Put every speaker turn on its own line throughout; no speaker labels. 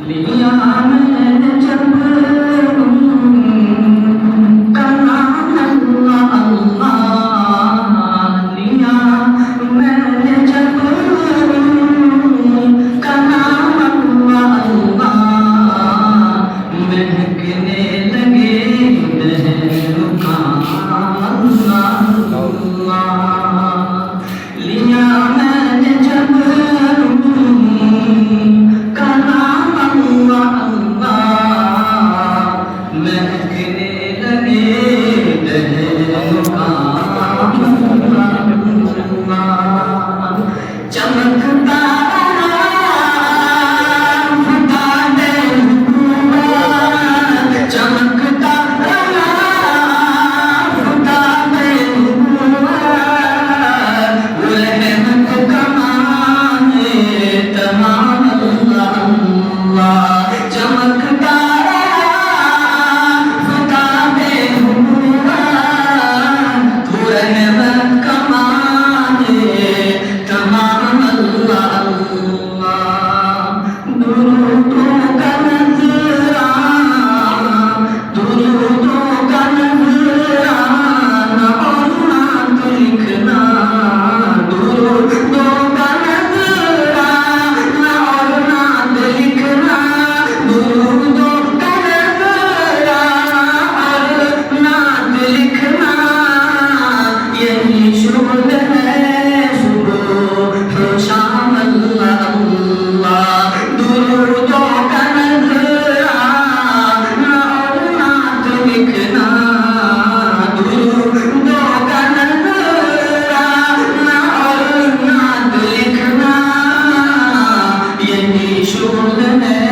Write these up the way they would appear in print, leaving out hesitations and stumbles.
लिया मैंने जब कलाम अल्लाह अल्लाह, लिया मैंने जब कलाम अल्लाह अल्लाह, महकने लगे लहरों का अल्लाह अल्लाह। लिया मैंने जब कलाम अल्लाह अल्लाह, महकने लगे लहरों का अल्लाह अल्लाह। चमकता खुदा ने हुआ, चमकता खुदा ने हुआ, रहमत कमाने तमाम अल्लाह अल्लाह। चमकता खुदा ने हुआ, रहमत कमाने तमाम अल्लाह अल्लाह। दुरूदों का नज़राना, दुरूदों का नज़राना और नात लिखना, दुरूदों का नज़राना और नात लिखना, दुरूदों का नज़राना और नात लिखना, यही शुगल है सुबह शाम अल्लाह अल्लाह। दुरूदों का नज़राना और नात लिखना, दुरूदों का नज़राना और नात लिखना, यही शुगल है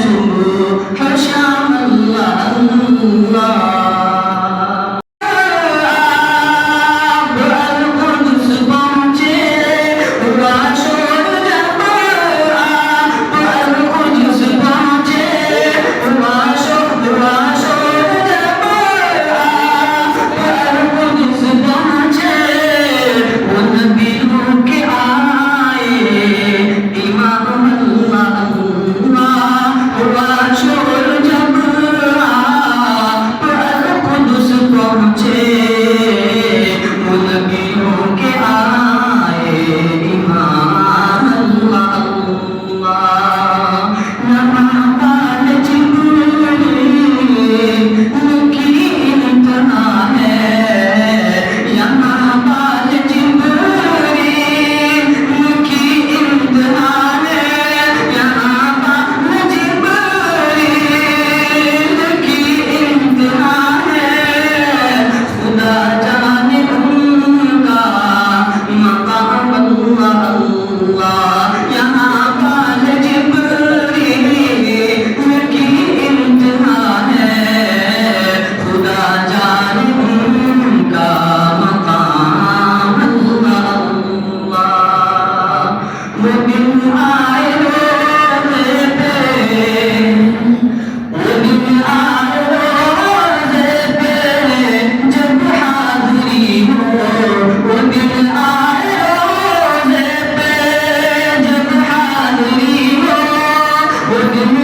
सुबह शाम अल्लाह अल्लाह। अल-कुद्स पहुँचे हुआ शोर जब, अल-कुद्स पहुँचे हुआ शोर जब, अल-कुद्स पहुँचे वो नबियों के आए इमाम अल्लाह अल्लाह। हुआ शोर जब अल-कुद्स पहुँचे वो नबियों के आए इमाम अल्लाह अल्लाह। यहाँ बाल जिब्रील उनकी इंतहा है, यहाँ बाल जिब्रील उनकी इंतहा है, यहाँ बाल जिब्रील की इंतहा है। खुदा जाने उनका मकाम अल्लाह अल्लाह। यहाँ बाल जिब्रील की इंतहा है, खुदा जाने उनका मकाम अल्लाह अल्लाह। वो दिन आए रोज़े पे, वो दिन आए रोज़े पे जब हाज़िरी हो, वो दिन आए रोज़े पे जब हाज़िरी हो, वो दिन